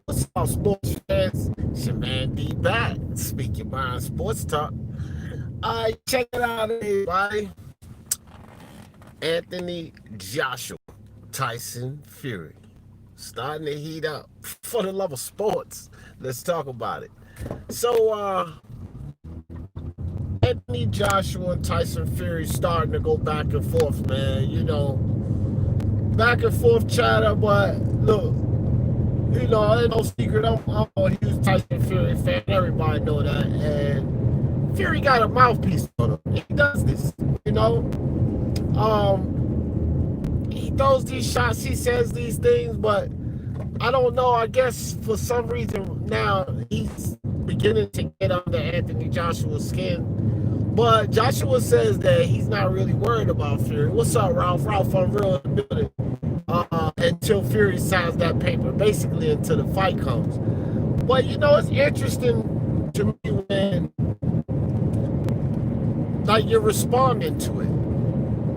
What's up, sports fans? It's your man D back. Speak your mind, sports talk. Check it out, everybody. Anthony Joshua, Tyson Fury, starting to heat up. For the love of sports, let's talk about it. So, Anthony Joshua and Tyson Fury starting to go back and forth, man. Back and forth chatter, but look, ain't no secret. I'm a huge Tyson Fury fan. Everybody know that. And Fury got a mouthpiece on him. He does this, you know. He throws these shots. He says these things, but I don't know. I guess for some reason now he's beginning to get under Anthony Joshua's skin. But Joshua says that he's not really worried about Fury. What's up, Ralph? Ralph, I'm real in the building. Until Fury signs that paper, basically until the fight comes. But it's interesting to me when like you're responding to it.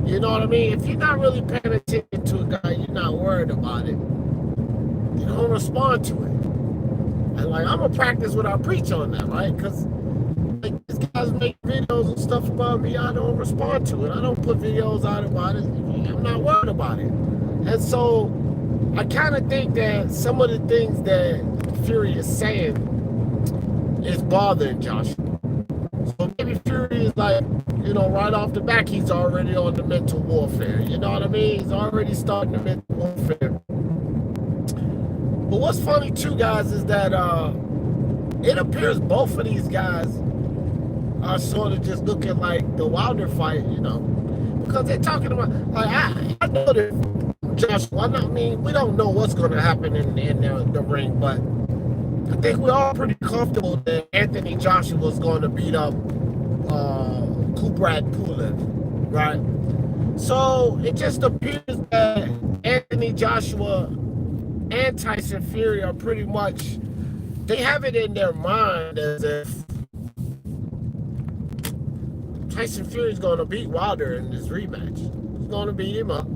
You know what I mean? If you're not really paying attention to a guy, you're not worried about it, you don't respond to it. And like I'm gonna practice what I preach on that, right? Because like these guys make videos and stuff about me, I don't respond to it. I don't put videos out about it. I'm not worried about it. And so I kind of think that some of the things that Fury is saying is bothering Joshua. So maybe Fury is like, right off the back, he's already on the mental warfare. You know what I mean? He's already starting the mental warfare. But what's funny too, guys, is that it appears both of these guys are sort of just looking like the Wilder fight, because they're talking about, like, I know that Joshua, I mean, we don't know what's going to happen in the ring, but I think we're all pretty comfortable that Anthony Joshua is going to beat up Kubrat Pulev, right? So it just appears that Anthony Joshua and Tyson Fury are pretty much, they have it in their mind as if Tyson Fury is going to beat Wilder in this rematch. He's going to beat him up.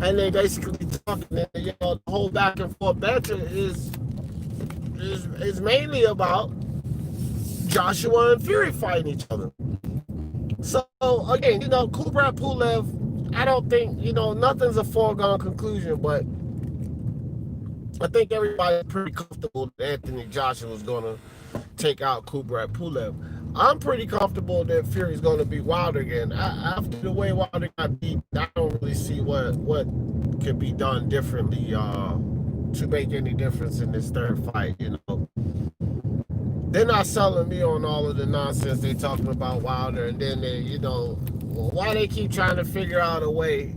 And they basically talking, the whole back and forth banter is mainly about Joshua and Fury fighting each other. So again, Kubrat Pulev, I don't think, nothing's a foregone conclusion, but I think everybody's pretty comfortable that Anthony Joshua is going to take out Kubrat Pulev. I'm pretty comfortable that Fury's going to beat Wilder again. After the way Wilder got beat, I don't really see what could be done differently to make any difference in this third fight. They're not selling me on all of the nonsense they talking about Wilder, and then they, why they keep trying to figure out a way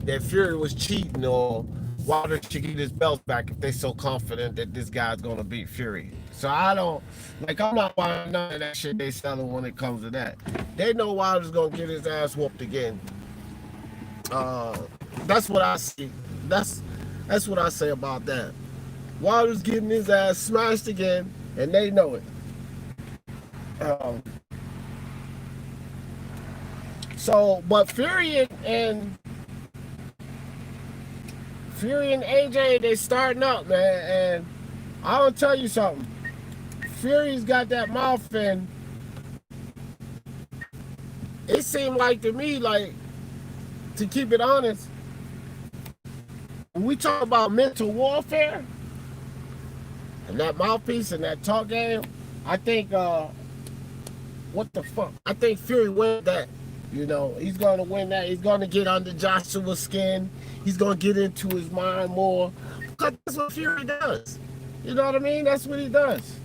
that Fury was cheating or Wilder should get his belt back if they're so confident that this guy's going to beat Fury. So I'm not buying none of that shit they selling when it comes to that. They know Wilder's going to get his ass whooped again. That's what I see. That's what I say about that. Wilder's getting his ass smashed again, and they know it. But Fury and AJ, they starting up, man. And I will tell you something. Fury's got that mouth, and it seemed like to me, like, to keep it honest, when we talk about mental warfare and that mouthpiece and that talk game, I think, what the fuck? I think Fury wins that. He's going to win that. He's going to get under Joshua's skin. He's going to get into his mind more. Because that's what Fury does. You know what I mean? That's what he does.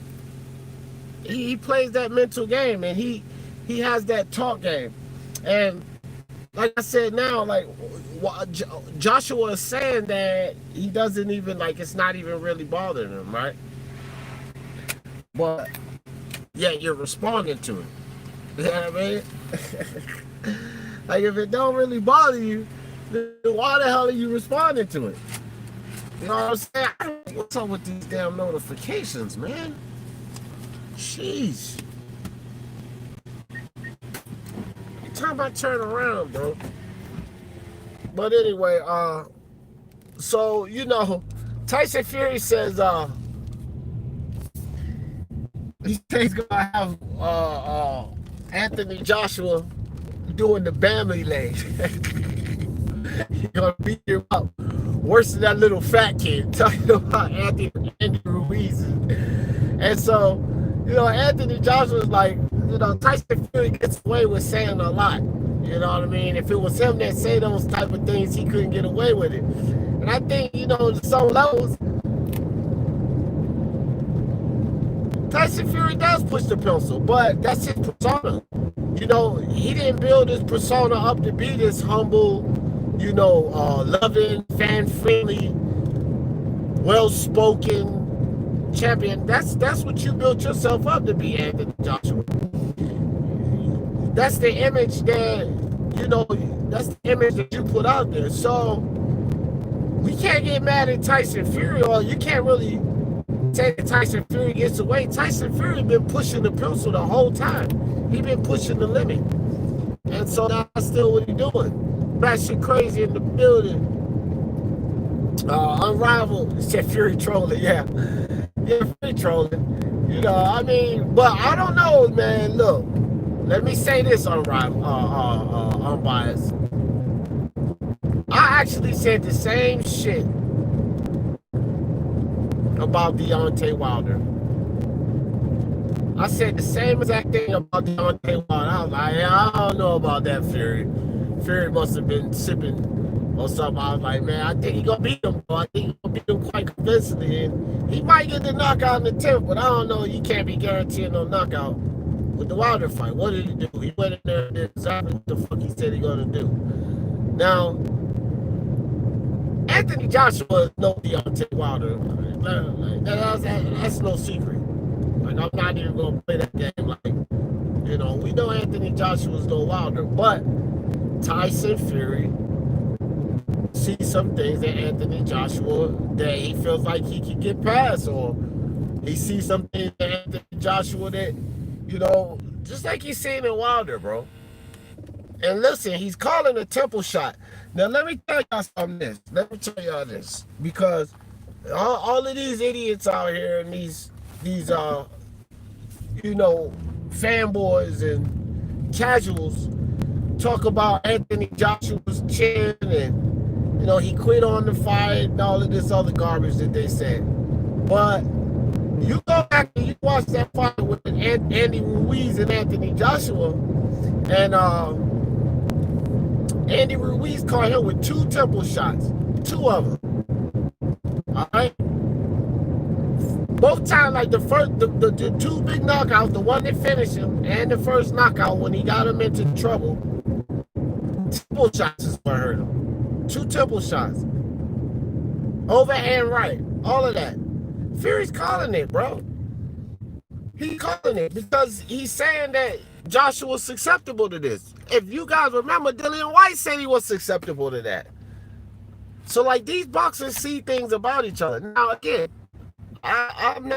He plays that mental game, and he has that talk game. And like I said now, like Joshua is saying that he doesn't even, like, it's not even really bothering him, right? But yeah, you're responding to it. You know what I mean? Like, if it don't really bother you, then why the hell are you responding to it? You know what I'm saying? What's up with these damn notifications, man? Jeez. Every time I turn around, bro. But anyway, so Tyson Fury says he's gonna have Anthony Joshua doing the Bambi leg. He's gonna beat him up worse than that little fat kid talking about Andy Ruiz. And so, Anthony Joshua's like, Tyson Fury gets away with saying a lot. You know what I mean? If it was him that say those type of things, he couldn't get away with it. And I think, some levels, Tyson Fury does push the pencil, but that's his persona. He didn't build his persona up to be this humble, loving, fan-friendly, well-spoken champion. That's what you built yourself up to be, Anthony Joshua. That's the image that's the image that you put out there. So we can't get mad at Tyson Fury, or you can't really say that Tyson Fury gets away. Tyson Fury been pushing the pencil the whole time. He been pushing the limit. And so that's still what he's doing. That shit crazy in the building. Unrivaled. Said Fury trolling, yeah. Yeah, Fury trolling. But I don't know, man. Look, let me say this, unbiased. I actually said the same shit about Deontay Wilder. I said the same exact thing about Deontay Wilder. I was like, I don't know about that Fury. Fury must have been sipping or something. I was like, man, I think he's going to beat him, bro. I think he's going to beat him quite convincingly. And he might get the knockout in the 10th, but I don't know. You can't be guaranteeing no knockout with the Wilder fight. What did he do? He went in there and did exactly what the fuck he said he's going to do. Now, Anthony Joshua is no Deontay Wilder. That's no secret. Like, I'm not even going to play that game. Like, we know Anthony Joshua's no Wilder, but Tyson Fury sees some things that Anthony Joshua that he feels like he can get past, or he sees some things that Anthony Joshua that, just like he's seeing in Wilder, bro. And listen, he's calling a temple shot. Now, let me tell y'all something this. Let me tell y'all this. Because all of these idiots out here and these fanboys and casuals talk about Anthony Joshua's chin and, he quit on the fight and all of this other garbage that they said. But you go back and you watch that fight with Andy Ruiz and Anthony Joshua, and Andy Ruiz caught him with 2 temple shots. 2 of them. All right? Both times, like the 2 big knockouts, the one that finished him and the first knockout when he got him into trouble, temple shots is what hurt him. 2 temple shots. Overhand right. All of that. Fury's calling it, bro. He's calling it because he's saying that Joshua's susceptible to this. If you guys remember, Dillian White said he was susceptible to that. So, like, these boxers see things about each other. Now, again, I'm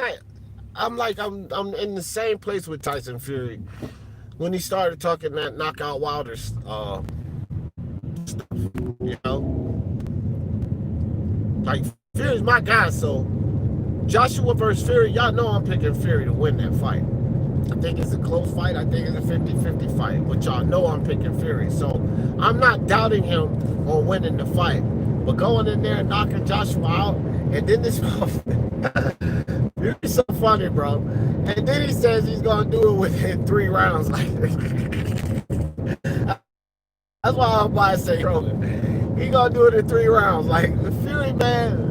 in the same place with Tyson Fury when he started talking that knockout Wilder stuff. Like, Fury's my guy, so Joshua versus Fury, y'all know I'm picking Fury to win that fight. I think it's a close fight. I think it's a 50-50 fight. But y'all know I'm picking Fury. So I'm not doubting him on winning the fight. But going in there and knocking Joshua out, and then this Fury's so funny, bro. And then he says he's gonna do it within 3 rounds. Like, that's why I'm by saying trolling. He gonna do it in 3 rounds. Like, the Fury, man,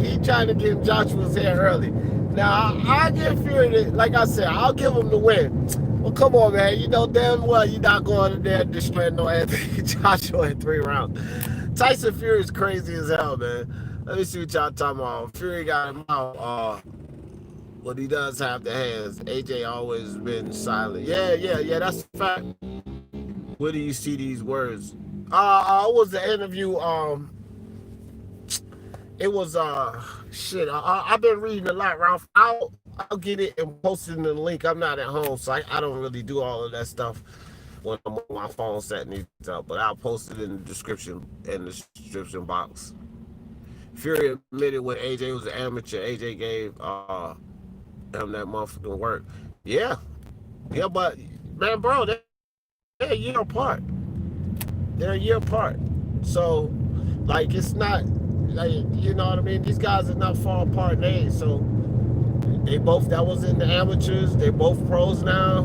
he trying to get Joshua's hair early. Now, I give Fury, like I said, I'll give him the win. Well, come on, man. You know damn well you're not going in there and destroying no Anthony Joshua in 3 rounds. Tyson Fury is crazy as hell, man. Let me see what y'all talking about. Fury got him out. But he does have the hands. AJ always been silent. Yeah, that's a fact. Where do you see these words? It was the interview. It was shit. I've been reading a lot, Ralph. I'll get it and post it in the link. I'm not at home, so I don't really do all of that stuff when I'm on my phone setting it up. But I'll post it in the description box. Fury admitted when AJ was an amateur, AJ gave him that motherfucking work. Yeah, yeah, but man, bro, they're a year apart. They're a year apart. So, like, it's not like, you know what I mean. These guys are not far apart in age. So they both, that was in the amateurs. They're both pros now.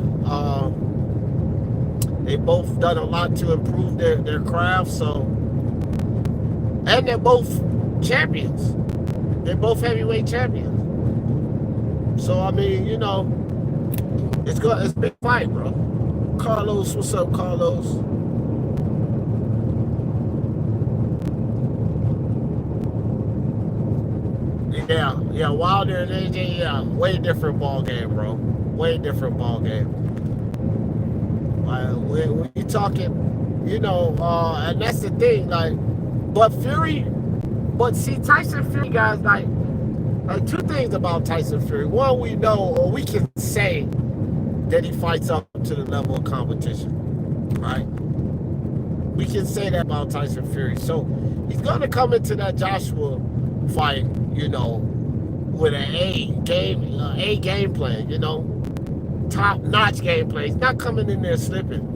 They both done a lot to improve their craft. So, and they're both champions. They're both heavyweight champions. So I mean, you know, it's good. It's a big fight, bro. Carlos, what's up, Carlos? Yeah, Wilder and AJ, yeah, way different ball game, bro. Way different ball game. We talking, you know, and that's the thing, like, but Fury, but see, Tyson Fury, guys, like two things about Tyson Fury. One, we know, or we can say that he fights up to the level of competition, right? We can say that about Tyson Fury. So he's gonna come into that Joshua fight, you know, with an A game plan, you know, top notch game plan. He's not coming in there slipping.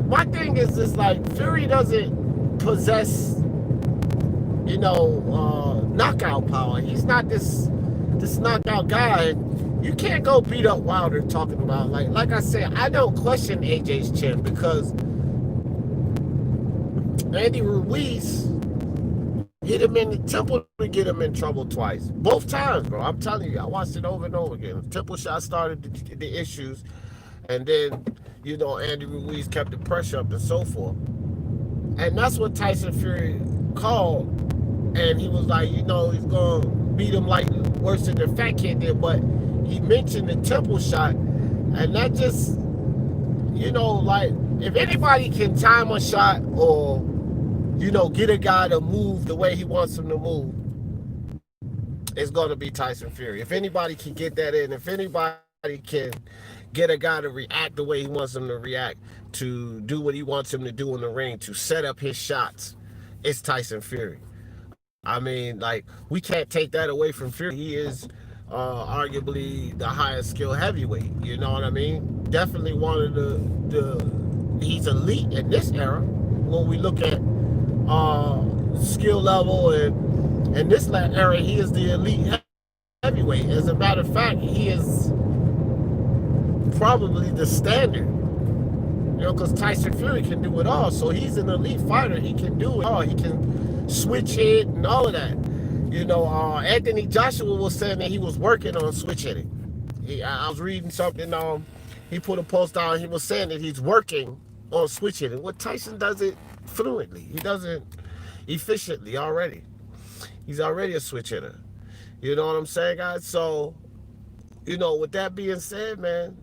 My thing is just like Fury doesn't possess, you know, knockout power. He's not this knockout guy. You can't go beat up Wilder talking about like I said. I don't question AJ's chin because Andy Ruiz hit him in the temple to get him in trouble twice. Both times, bro. I'm telling you, I watched it over and over again. The temple shot started the issues, and then, you know, Andy Ruiz kept the pressure up and so forth. And that's what Tyson Fury called. And he was like, you know, he's going to beat him like worse than the fat kid did. But he mentioned the temple shot. And that just, you know, like, if anybody can time a shot or, you know, get a guy to move the way he wants him to move, it's going to be Tyson Fury. If anybody can get that in, if anybody can get a guy to react the way he wants him to react, to do what he wants him to do in the ring, to set up his shots, it's Tyson Fury. I mean, like, we can't take that away from Fury. He is arguably the highest skill heavyweight. You know what I mean? Definitely one of he's elite in this era. When we look at skill level and in this era, he is the elite heavyweight. As a matter of fact, he is probably the standard. You know, because Tyson Fury can do it all. So he's an elite fighter. He can do it all. He can switch hit and all of that. You know, Anthony Joshua was saying that he was working on switch hitting. I was reading something. He put a post out. He was saying that he's working on switch hitting. Well, Tyson does it fluently. He does it efficiently already. He's already a switch hitter. You know what I'm saying, guys? So, you know, with that being said, man,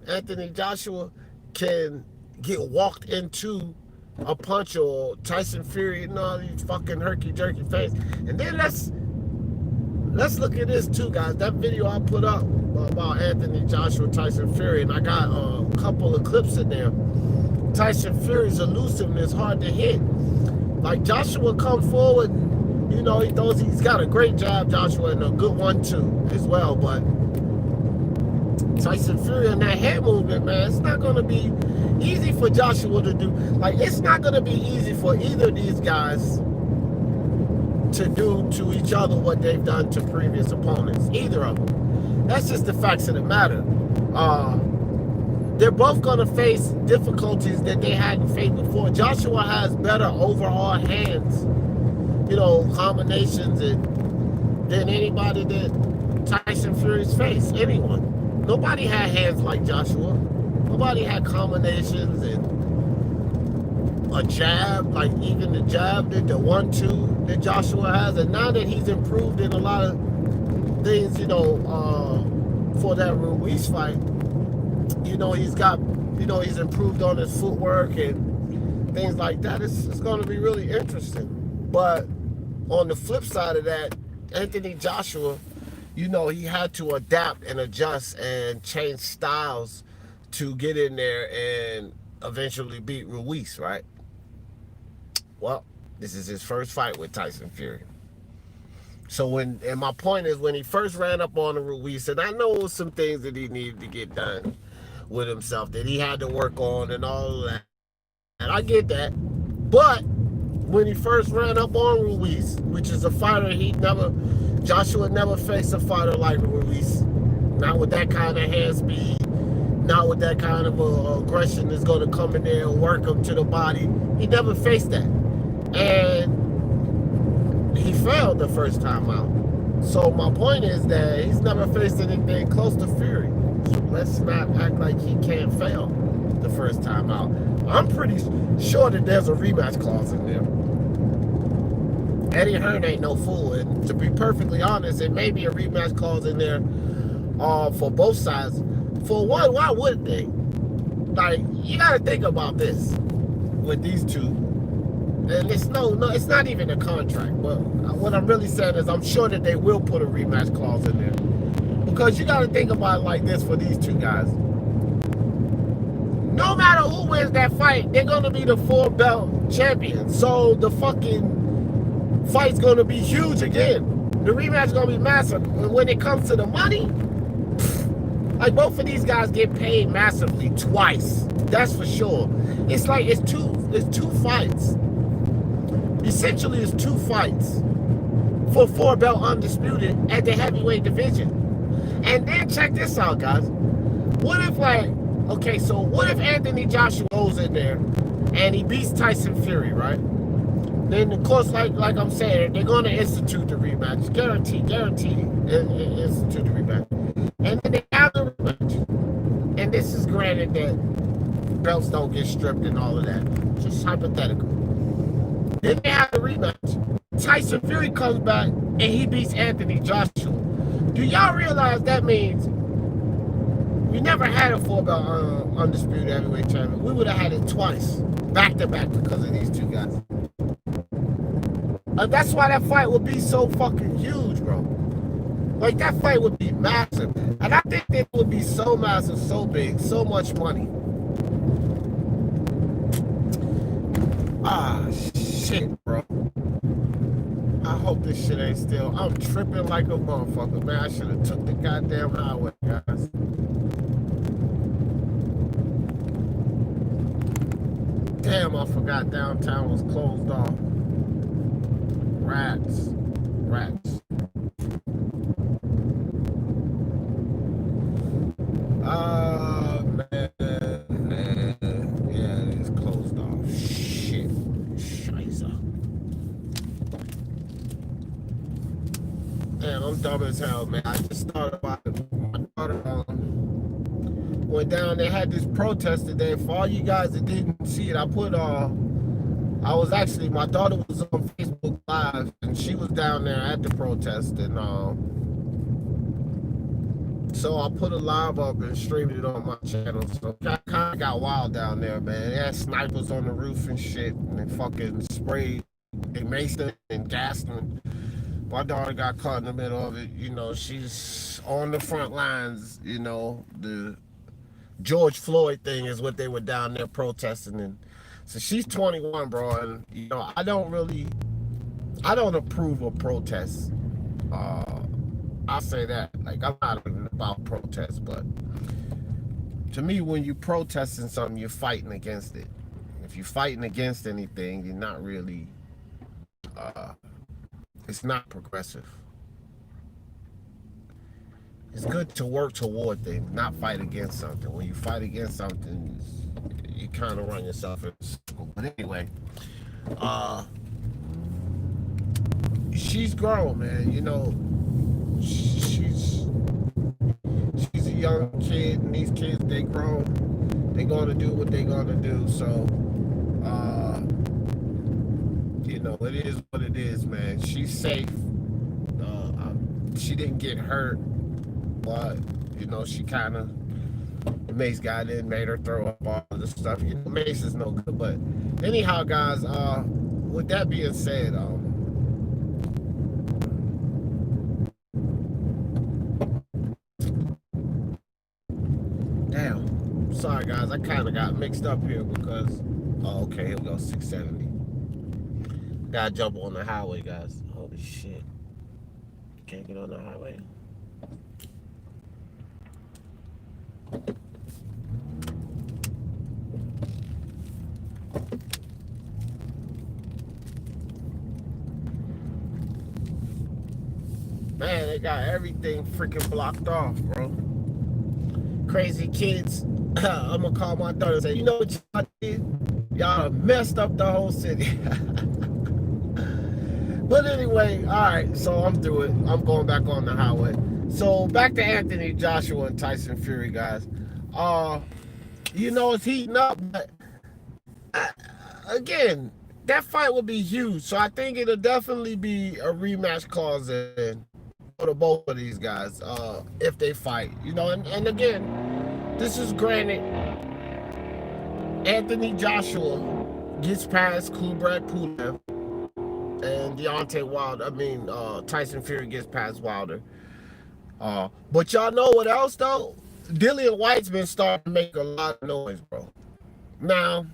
Anthony Joshua can get walked into a punch, or Tyson Fury, you know, these fucking herky-jerky face. And then let's look at this too, guys. That video I put up about Anthony Joshua, Tyson Fury, and I got a couple of clips in there. Tyson Fury's elusiveness hard to hit. Like, Joshua come forward, you know, he's got a great jab, Joshua, and a good one too as well, but Tyson Fury and that head movement, man, it's not going to be easy for Joshua to do. Like, it's not going to be easy for either of these guys to do to each other what they've done to previous opponents. Either of them. That's just the facts of the matter. They're both going to face difficulties that they hadn't faced before. Joshua has better overall hands, you know, combinations than anybody that Tyson Fury's faced. Anyone. Nobody had hands like Joshua. Nobody had combinations and a jab, like even the jab, the 1-2 that Joshua has. And now that he's improved in a lot of things, you know, for that Ruiz fight, you know, he's improved on his footwork and things like that. It's going to be really interesting. But on the flip side of that, Anthony Joshua, you know, he had to adapt and adjust and change styles to get in there and eventually beat Ruiz, right? Well, this is his first fight with Tyson Fury. So and my point is, when he first ran up on the Ruiz, and I know some things that he needed to get done with himself, that he had to work on and all of that. And I get that. But when he first ran up on Ruiz, which is a fighter Joshua never faced a fighter like Ruiz. Not with that kind of hand speed, not with that kind of aggression that's going to come in there and work him to the body. He never faced that. And he failed the first time out. So my point is that he's never faced anything close to Fury. So let's not act like he can't fail the first time out. I'm pretty sure that there's a rematch clause in there. Eddie Hearn ain't no fool, and to be perfectly honest, it may be a rematch clause in there for both sides. For one, why wouldn't they? Like, you gotta think about this with these two. And it's it's not even a contract. But what I'm really saying is I'm sure that they will put a rematch clause in there. Because you gotta think about it like this for these two guys. No matter who wins that fight, they're gonna be the 4-belt champions. So the fucking fight's gonna be huge again. The rematch gonna be massive. When it comes to the money, like, both of these guys get paid massively twice. That's for sure. It's like it's two fights. Essentially, it's 2 fights for 4-belt undisputed at the heavyweight division. And then check this out, guys. What if what if Anthony Joshua goes in there and he beats Tyson Fury, right? Then, of course, like I'm saying, they're going to institute the rematch. Guaranteed. Institute the rematch. And then they have the rematch. And this is granted that belts don't get stripped and all of that. Just hypothetical. Then they have the rematch. Tyson Fury comes back and he beats Anthony Joshua. Do y'all realize that means we never had a 4-belt undisputed heavyweight champion? We would have had it twice, back to back, because of these two guys. That's why that fight would be so fucking huge, bro. Like, that fight would be massive. And I think it would be so massive, so big, so much money. Ah, shit, bro. I hope this shit ain't still. I'm tripping like a motherfucker, man. I should have took the goddamn highway, guys. Damn, I forgot downtown was closed off. Rats. Man. Yeah, it's closed off. Shit. Scheiße. Damn, I'm dumb as hell, man. I just thought about it. My daughter went down there, had this protest today. For all you guys that didn't see it, my daughter was on Facebook Live, and she was down there at the protest, and so I put a live up and streamed it on my channel. So I kind of got wild down there, man. They had snipers on the roof and shit, and they fucking sprayed, they maced them and gassed them. My daughter got caught in the middle of it. You know, she's on the front lines. You know, the George Floyd thing is what they were down there protesting. And so she's 21, bro. And, you know, I don't approve of protests. I'll say that. Like, I'm not about protests, but to me, when you protesting something, you're fighting against it. If you're fighting against anything, you're not really, it's not progressive. It's good to work toward things, not fight against something. When you fight against something, you kind of run yourself in a circle. But anyway, she's grown, man. You know, she's a young kid, and these kids, they grown. They gonna do what they gonna do. So, you know, it is what it is, man. She's safe. She didn't get hurt, but you know, she kind of, the mace got in, made her throw up all of the stuff. You know, mace is no good. But anyhow, guys, with that being said, damn, sorry guys, I kind of got mixed up here because, oh, okay, here we go, 670. Gotta jump on the highway, guys. Holy shit. Can't get on the highway. Man, they got everything freaking blocked off, bro. Crazy kids. I'm gonna call my daughter and say, you know what y'all did? Y'all messed up the whole city. But anyway, all right, so I'm through it. I'm going back on the highway. So back to Anthony Joshua and Tyson Fury, guys. You know, it's heating up, but again, that fight will be huge. So I think it'll definitely be a rematch clause in for the both of these guys, if they fight. You know, and again, this is granted. Anthony Joshua gets past Kubrat Pulev, and Deontay Wilder. Tyson Fury gets past Wilder. But y'all know what else though? Dillian White's been starting to make a lot of noise, bro. Now,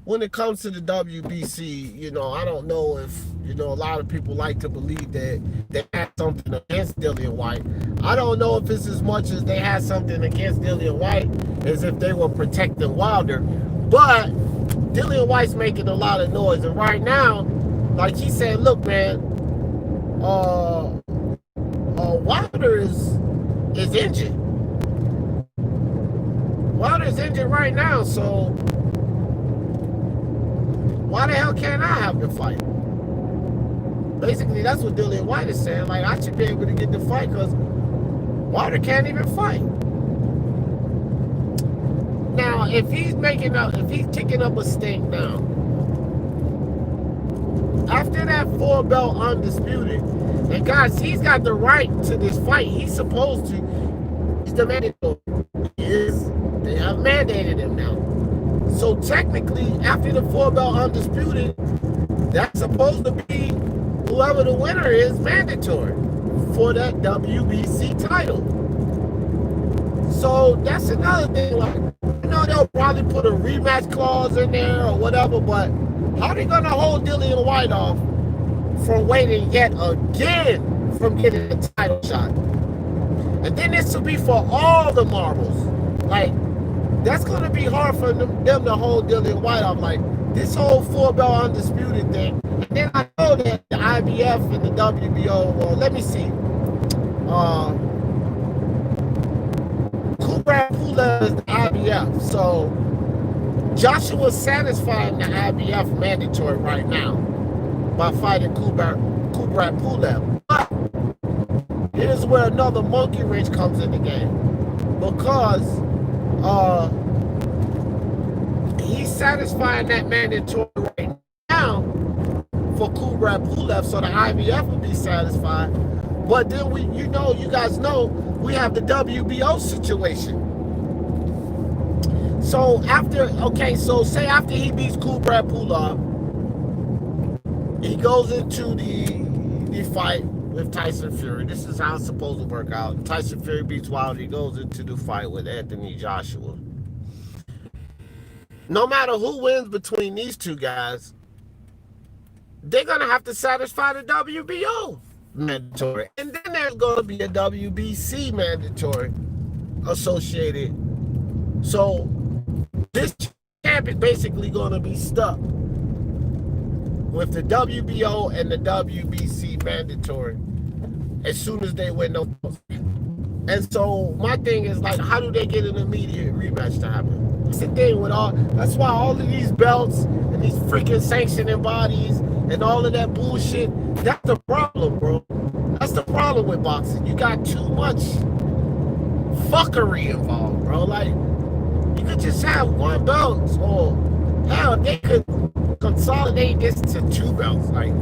when it comes to the WBC, you know, I don't know if, you know, a lot of people like to believe that they had something against Dillian White. I don't know if it's as much as they had something against Dillian White as if they were protecting Wilder. But Dillian White's making a lot of noise. And right now, like he said, look, man, Wilder is injured. Wilder's injured right now, so why the hell can't I have the fight? Basically, that's what Dillian White is saying. Like, I should be able to get the fight because Wilder can't even fight. Now, if he's kicking up a stink now, after that 4-belt undisputed, and guys, he's got the right to this fight. He's supposed to. He's the mandatory. They have mandated him now. So technically, after the 4-belt undisputed, that's supposed to be whoever the winner is mandatory for that WBC title. So that's another thing. Like, you know, they'll probably put a rematch clause in there or whatever, but how are they gonna hold Dillian White off from waiting yet again from getting a title shot? And then this will be for all the marbles. Like, that's going to be hard for them to hold Dillian White off. Like, this whole 4-belt undisputed thing. And then I know that the IBF and the WBO, well, let me see. Kubrat Pulev is the IBF. So, Joshua's satisfying the IBF mandatory right now by fighting Kubrat Pulev. But here's where another monkey wrench comes in the game. Because he's satisfying that mandatory right now for Kubrat Pulev, so the IBF will be satisfied. But then you guys know, we have the WBO situation. So say after he beats Kubrat Pulev, he goes into the fight with Tyson Fury. This is how it's supposed to work out. Tyson Fury beats Wilder. He goes into the fight with Anthony Joshua. No matter who wins between these two guys, they're going to have to satisfy the WBO mandatory. And then there's going to be a WBC mandatory associated. So this champ is basically going to be stuck with the WBO and the WBC mandatory as soon as they win those. And so my thing is, like, how do they get an immediate rematch to happen? That's the thing with that's why all of these belts and these freaking sanctioning bodies and all of that bullshit, that's the problem, bro. That's the problem with boxing. You got too much fuckery involved, bro. Like, you could just have one belt, or hell, they could consolidate this to 2 belts. Like,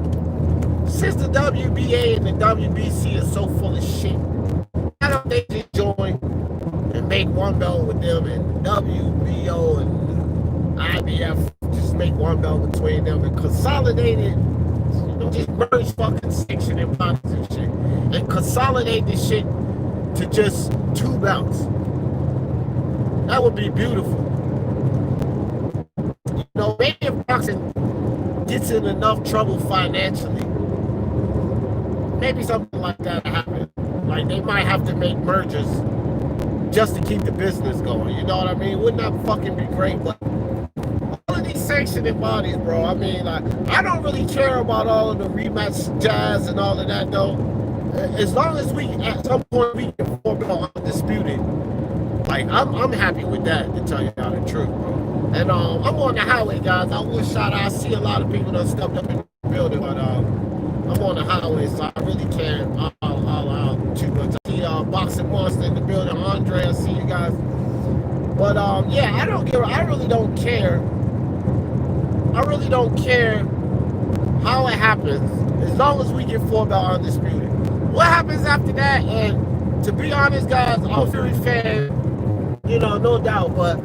since the WBA and the WBC is so full of shit, why don't they just join and make 1 belt with them, and WBO and IBF just make 1 belt between them and consolidate it? You know, just merge fucking section and bodies and shit, and consolidate this shit to just 2 belts. That would be beautiful. You know, maybe if boxing gets in enough trouble financially, maybe something like that happens. Like they might have to make mergers just to keep the business going. You know what I mean? Wouldn't that fucking be great? But all of these sanctioning bodies, bro. I mean, like, I don't really care about all of the rematch jazz and all of that, though. As long as we, at some point, we can form undisputed. Like, I'm happy with that, to tell you the truth, bro. And I'm on the highway, guys. I wish I see a lot of people that stepped up in the building, but I'm on the highway, so I really can't too much. I see Boxing Monster in the building. Andre, I see you guys. But yeah, I really don't care. I really don't care how it happens, as long as we get 4-belt undisputed. What happens after that? And to be honest, guys, I'm a Fury fan, you know, no doubt. But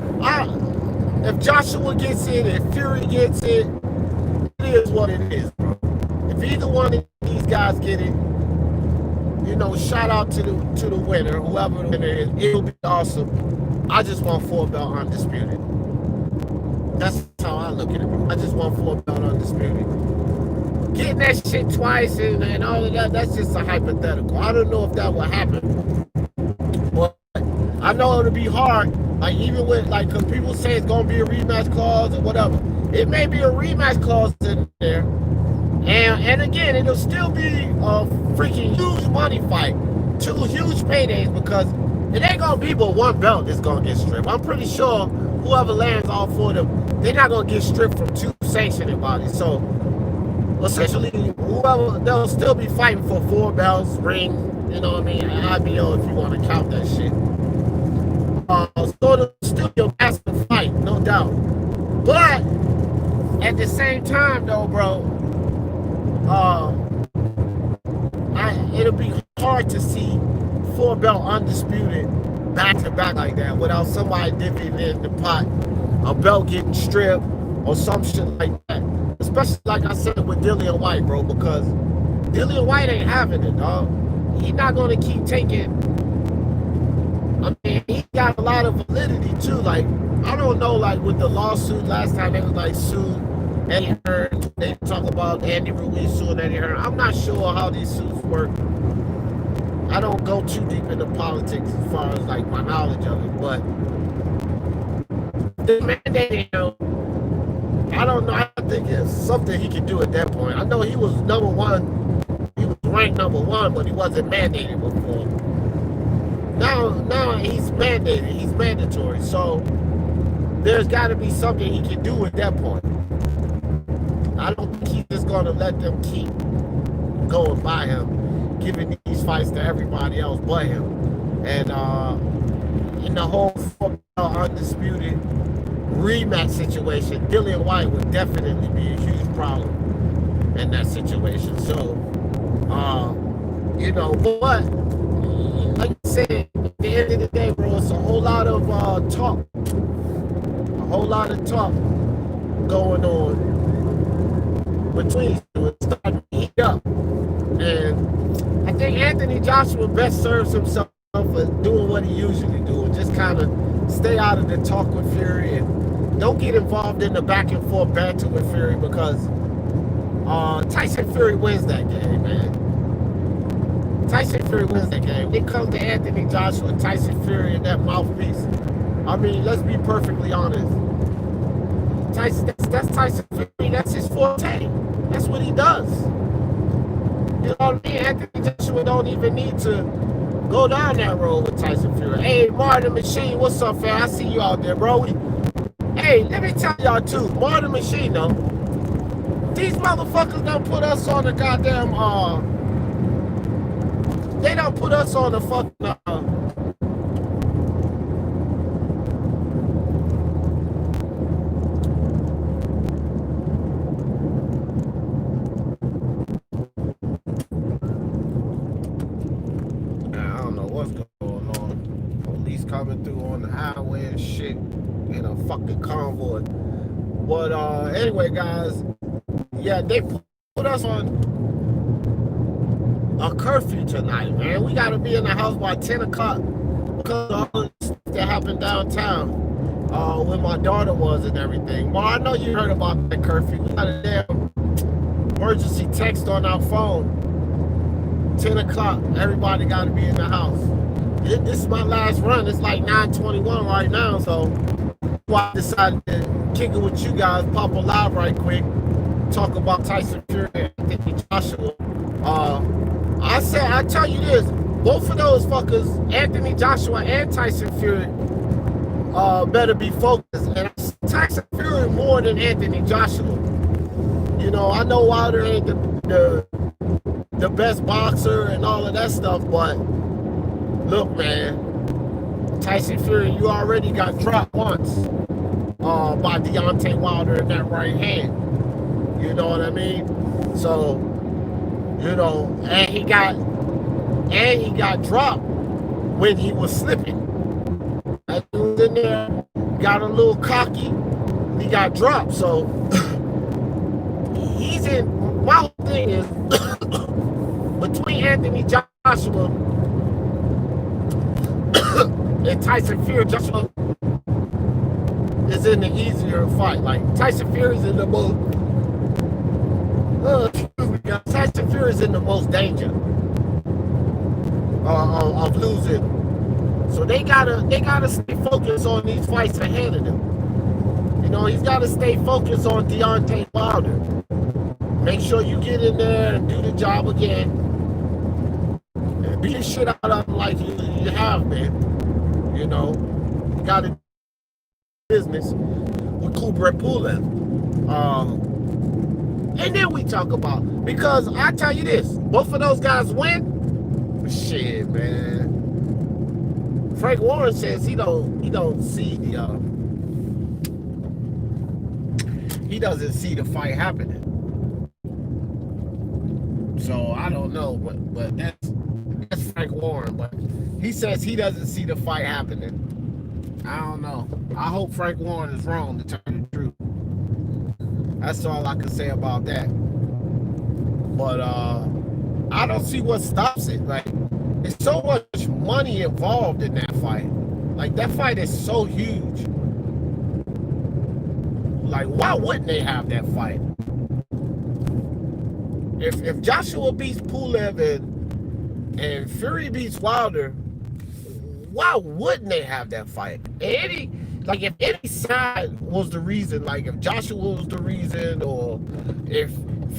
if Joshua gets it, if Fury gets it, it is what it is, bro. If either one of these guys get it, you know, shout out to the winner, whoever the winner is. It'll be awesome. I just want 4-belt undisputed. That's how I look at it, bro. I just want 4-belt undisputed. Getting that shit twice and all of that, that's just a hypothetical. I don't know if that will happen. But I know it'll be hard. Like, even with, like, because people say it's going to be a rematch clause or whatever. It may be a rematch clause in there. And again, it'll still be a freaking huge money fight. 2 huge paydays, because it ain't going to be but 1 belt that's going to get stripped. I'm pretty sure whoever lands all 4 of them, they're not going to get stripped from 2 sanctioning bodies. So, essentially, whoever, they'll still be fighting for 4 belts, ring, you know what I mean, IBO if you want to count that shit. So it'll still be a massive fight, no doubt. But, at the same time, though, bro, it'll be hard to see 4-belt undisputed back-to-back like that without somebody dipping in the pot, a belt getting stripped, or some shit like that. Especially, like I said, with Dillian White, bro, because Dillian White ain't having it, dog. He's not going to keep taking. I mean, he got a lot of validity, too. Like, I don't know, like, with the lawsuit last time, they was, like, sued Eddie Hearn. They talk about Andy Ruiz suing Eddie Hearn. I'm not sure how these suits work. I don't go too deep into politics as far as, like, my knowledge of it, but the mandate, you know, I don't know. I think it's something he could do at that point. I know he was number 1. He was ranked number 1, but he wasn't mandated before. Now he's mandated. He's mandatory. So there's got to be something he can do at that point. I don't think he's just going to let them keep going by him, giving these fights to everybody else but him. And in the whole undisputed rematch situation, Dillian White would definitely be a huge problem in that situation. So, you know, but like I said, at the end of the day, bro, it's a whole lot of talk going on between them. It's starting to heat up, and I think Anthony Joshua best serves himself for doing what he usually do, and just kind of stay out of the talk with Fury and don't get involved in the back and forth banter with Fury, because Tyson Fury wins that game, man. Tyson Fury wins that game. When it comes to Anthony Joshua and Tyson Fury and that mouthpiece, I mean, let's be perfectly honest. That's Tyson Fury. That's his forte. That's what he does. You know what I mean? Anthony Joshua don't even need to go down that road with Tyson Fury. Hey, Martin Machine, what's up, fam? I see you out there, bro. Hey, let me tell y'all too, Martin Machine, though. These motherfuckers done put us on the goddamn, they done put us on the fucking, I don't know what's going on. Police coming through on the highway and shit in a fucking convoy. But anyway, guys, yeah, they put us on a curfew tonight, man. We gotta be in the house by 10 o'clock because of all the stuff that happened downtown where my daughter was and everything. Well, I know you heard about that curfew. We got a damn emergency text on our phone. 10 o'clock, everybody got to be in the house. This is my last run. It's like 9:21 right now, so I decided to kick it with you guys, pop a live right quick, talk about Tyson Fury and Anthony Joshua. I tell you this, both of those fuckers, Anthony Joshua and Tyson Fury, better be focused. And Tyson Fury more than Anthony Joshua. You know, I know Wilder ain't the best boxer and all of that stuff, but look, man, Tyson Fury, you already got dropped once by Deontay Wilder in that right hand. You know what I mean? So, you know, and he got dropped when he was slipping. That dude in there got a little cocky. He got dropped. So he's in. My whole thing is between Anthony Joshua and Tyson Fury, Joshua is in the easier fight. Like Tyson Fury's in the most. Tyson Fury's in the most danger of losing. So they gotta stay focused on these fights ahead of them. You know, he's gotta stay focused on Deontay Wilder. Make sure you get in there and do the job again. And beat the shit out of him like you have been. You know, you gotta do business with Kubrat Pulev. And then we talk about, because I tell you this, both of those guys win. Shit, man. Frank Warren says he don't see the he doesn't see the fight happening. So I don't know, but that's Frank Warren. But he says he doesn't see the fight happening. I don't know. I hope Frank Warren is wrong, to tell you the truth. That's all I can say about that. But I don't see what stops it. Like, there's so much money involved in that fight. Like, that fight is so huge. Like, why wouldn't they have that fight? If Joshua beats Pulev and Fury beats Wilder, why wouldn't they have that fight? If any side was the reason, like if Joshua was the reason or if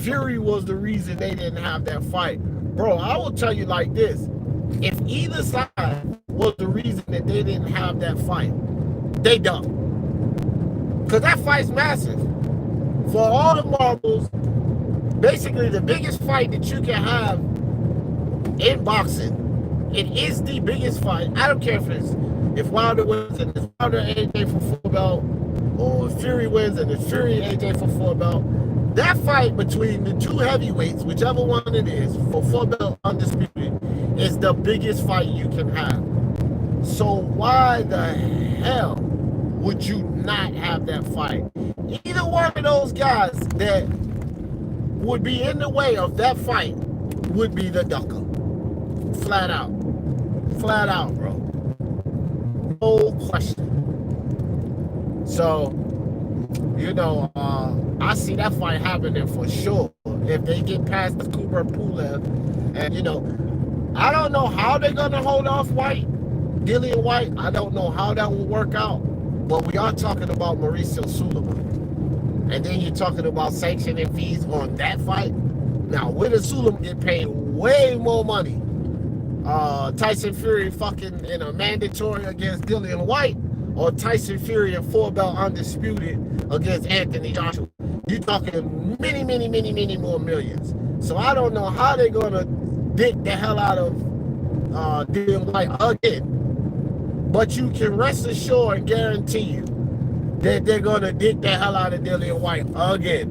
Fury was the reason they didn't have that fight, bro, I will tell you like this. If either side was the reason that they didn't have that fight, they dumb. Because that fight's massive. For all the marbles, basically the biggest fight that you can have in boxing, it is the biggest fight. I don't care if Wilder wins and it's Wilder AJ for full belt, or if Fury wins and it's Fury AJ for full belt. That fight between the two heavyweights, whichever one it is, for full belt undisputed, is the biggest fight you can have. So why the hell would you not have that fight? Either one of those guys that would be in the way of that fight would be the ducker. Flat out. Flat out, bro. No question. So, you know, I see that fight happening for sure. If they get past the Kubrat Pulev. And, you know, I don't know how they're going to hold off Dillian White. I don't know how that will work out. But we are talking about Mauricio Sulaiman. And then you're talking about sanctioning fees on that fight. Now, Winner Sulaiman get paid way more money. Tyson Fury fucking in a mandatory against Dillian White, or Tyson Fury in full belt undisputed against Anthony Joshua. You're talking many, many, many, many more millions. So I don't know how they're gonna dick the hell out of Dillian White again. But you can rest assured and guarantee you that they're gonna dick the hell out of Dillian White again.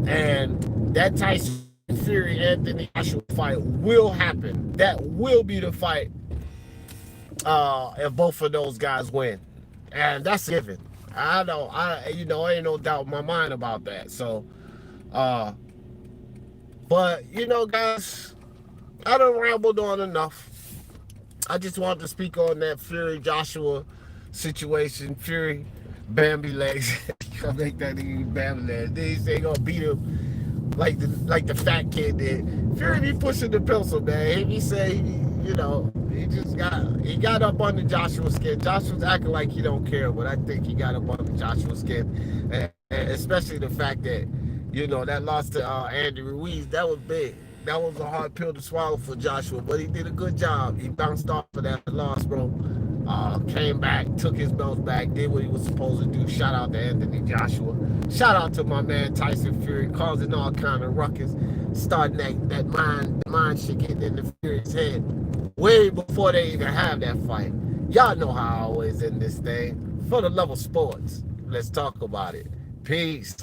And that Tyson Fury Anthony Joshua fight will happen. That will be the fight if both of those guys win. And that's a given. Ain't no doubt in my mind about that. So but you know, guys, I done rambled on enough. I just wanted to speak on that Fury Joshua situation. Fury Bambi legs. I'll make that nigga Bambi legs. They gonna beat him like the fat kid did. Fury be pushing the pencil, man. He say, you know, he got up under Joshua's skin. Joshua's acting like he don't care, but I think he got up under Joshua's skin, and especially the fact that, you know, that loss to Andy Ruiz, that was big. That was a hard pill to swallow for Joshua, but he did a good job. He bounced off of that loss, bro. Came back, took his belts back, did what he was supposed to do. Shout out to Anthony Joshua. Shout out to my man Tyson Fury, causing all kind of ruckus, starting that mind shit getting in the Fury's head way before they even have that fight. Y'all know how I always end this thing. For the love of sports, let's talk about it. Peace.